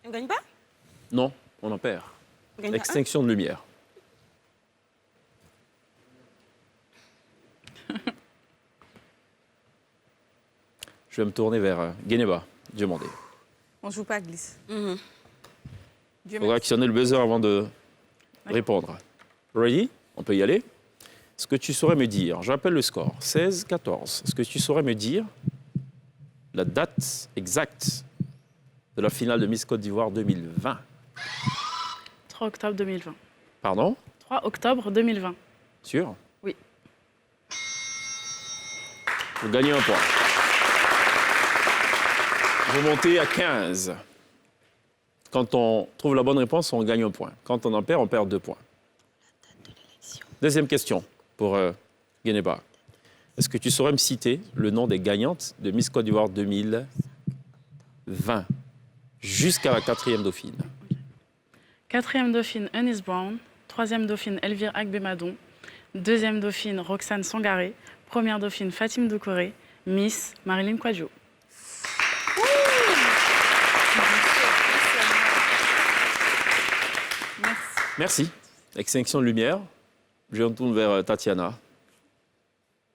On gagne pas? Non, on en perd. On gagne pas Extinction de lumière. Je vais me tourner vers Guénéba. Dieu m'en dé. On joue pas à glisse. Mhm. Il faudra actionner le buzzer avant de répondre. Ready? On peut y aller. Est-ce que tu saurais me dire, j'appelle le score, 16-14, est-ce que tu saurais me dire la date exacte de la finale de Miss Côte d'Ivoire 2020? 3 octobre 2020. Pardon? 3 octobre 2020. Sûr? Oui. Vous gagnez un point. Vous montez à 15. Quand on trouve la bonne réponse, on gagne un point. Quand on en perd, on perd 2 points. Deuxième question pour Guénéba. Est-ce que tu saurais me citer le nom des gagnantes de Miss Côte d'Ivoire 2020 jusqu'à la 4e dauphine? 4e dauphine, Eunice Brown. 3e dauphine, Elvire Agbemadon. 2e dauphine, Roxane Sangaré. 1re dauphine, Fatim Doucouré. Miss, Marilyn Kwadjo. Merci. Extinction de lumière. Je me tourne vers Tatiana,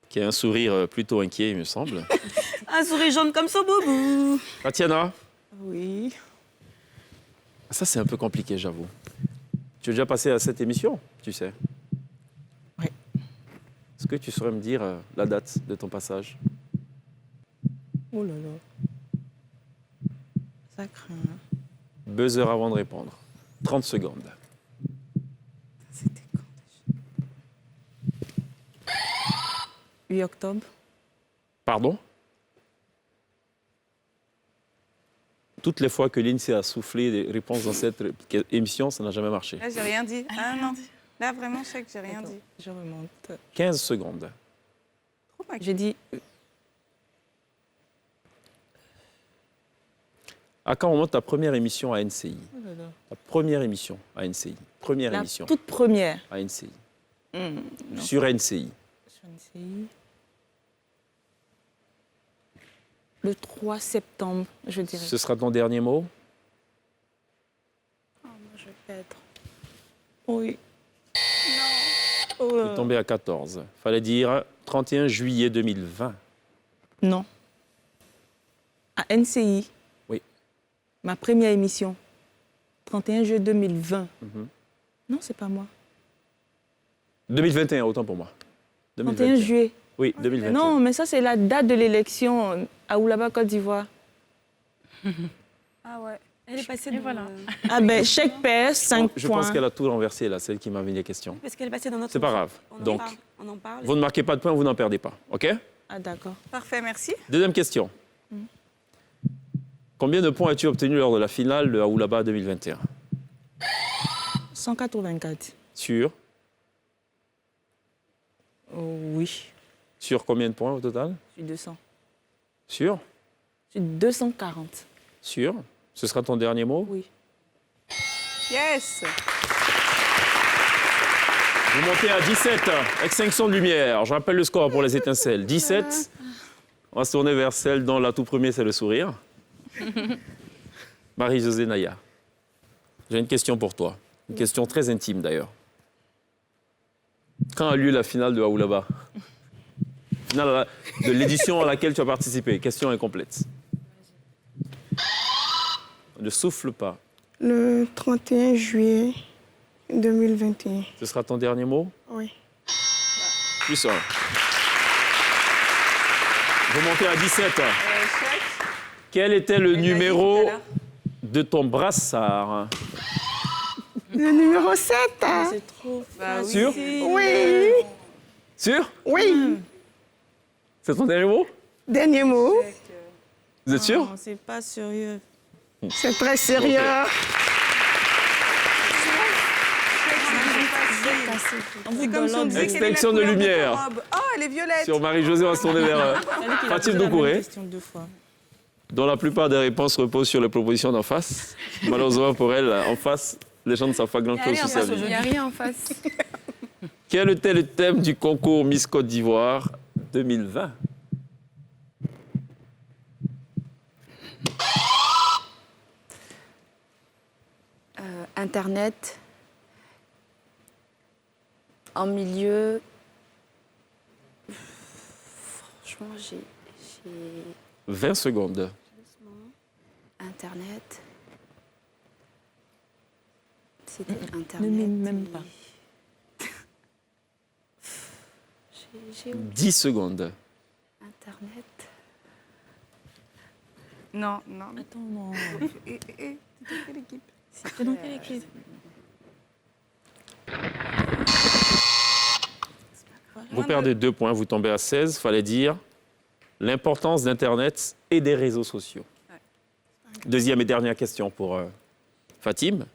qui a un sourire plutôt inquiet, il me semble. Un sourire jaune comme ça, boubou. Tatiana, Oui. ça c'est un peu compliqué, j'avoue. Tu es déjà passé à cette émission, tu sais? Oui. Est-ce que tu saurais me dire la date de ton passage? Oh là là. Ça craint. Buzzer avant de répondre. 30 secondes. C'était quand déjà? 8 octobre. Pardon? Toutes les fois que l'INSEE a soufflé des réponses dans cette émission, ça n'a jamais marché. Là, j'ai rien dit. Ah non. Là, vraiment, je sais que j'ai rien dit. Je remonte. 15 secondes. J'ai dit À quand remonte ta première émission à NCI? oh là là. Ta première émission à NCI. Première La émission toute première. à NCI. Non. Sur NCI. Sur NCI. Le 3 septembre, je dirais. Ce sera ton dernier mot? Oh, moi, je vais perdre. Oui. Non. Oh là Tu es là. tombé à 14. Fallait dire 31 juillet 2020. Non. À NCI. Oui. Ma première émission. 31 juillet 2020. Mhm. Non, c'est pas moi. 2021, autant pour moi. 31 juillet. Oui, 2021. Non, mais ça, c'est la date de l'élection à Oulaba, Côte d'Ivoire. Ah ouais. Elle est passée Et dans... voilà. Ah ben, chèque père, 5 Je points. pense qu'elle a tout renversé, là, celle qui m'a mis les questions. Parce qu'elle est passée dans notre... C'est pas grave. On en Donc, parle. On en parle. vous ne marquez pas de points, vous n'en perdez pas. OK? Ah d'accord. Parfait, merci. Deuxième question. Combien de points as-tu obtenu lors de la finale de Aoulaba 2021? 184. Sur Oui, Sur combien de points au total? je suis 200. Sur Je suis 240. Sur Ce sera ton dernier mot? Oui. Yes. Vous montez à 17. Extinction de lumière. Je rappelle le score pour les étincelles. 17. On va se tourner vers celle dont la tout premier, c'est le sourire. Marie-Josée Naya. J'ai une question pour toi. Une question très intime d'ailleurs. Quand a lieu la finale de Aoulaba? Finale de l'édition à laquelle tu as participé. Question incomplète. Ne souffle pas. Le 31 juillet 2021. Ce sera ton dernier mot? Oui. Plus un. Vous montez à 17. Quel était le numéro de ton brassard? Le numéro 7. C'est trop Sûr? Oui. Sûr? Oui. C'est ton dernier mot? Dernier mot. Vous êtes sûr? Non, c'est pas sérieux. C'est très sérieux. C'est comme si on disait quelle est la Extinction de couleur lumière. ta robe. Oh, elle est violette. Sur Marie-Josée, on va se tourner vers Fatim Doucouré, Question 2 fois. dont la plupart des réponses reposent sur les propositions d'en face. Malheureusement pour elle, en face, les gens ne savent pas grand-chose sur sa vie. Il n'y a rien en face. Quel était le thème du concours Miss Côte d'Ivoire 2020? Internet. En milieu. Franchement, j'ai 20 secondes. Internet. C'était Internet. Ne mine même pas. J'ai 10 secondes. Internet. Non, non. Attends, non. Et dans quelle équipe? C'est dans quelle équipe? Vous perdez 2 points, vous tombez à 16. Fallait dire l'importance d'Internet et des réseaux sociaux. Deuxième et dernière question pour Fatim.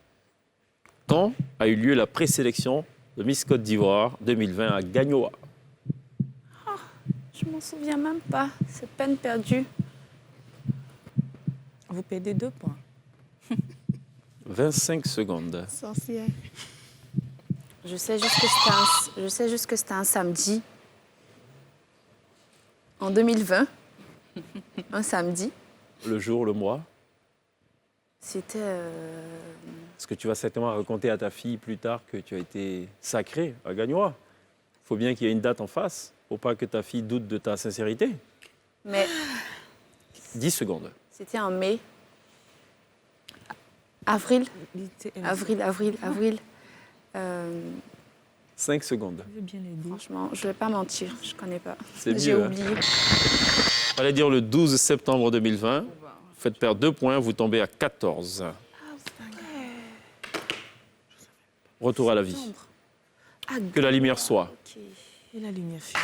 Quand a eu lieu la présélection de Miss Côte d'Ivoire 2020 à Gagnoa? Je m'en souviens même pas. C'est peine perdue. Vous perdez 2 points. 25 secondes. Sorcière. Je sais juste que c'était un samedi. En 2020. Un samedi. Le jour, le mois. C'était... Parce que tu vas certainement raconter à ta fille plus tard que tu as été sacrée à Gagnoa. Il faut bien qu'il y ait une date en face. Il ne faut pas que ta fille doute de ta sincérité. Mais 10 secondes. c'était en mai. Avril. 5 secondes. Je veux bien les dire. Franchement, je ne vais pas mentir, je ne connais pas. C'est J'ai mieux, hein. oublié. Fallait dire le 12 septembre 2020. Vous faites perdre 2 points, vous tombez à 14. Retour à la vie. Ah, Que la lumière soit. ok. Et la lumière fille.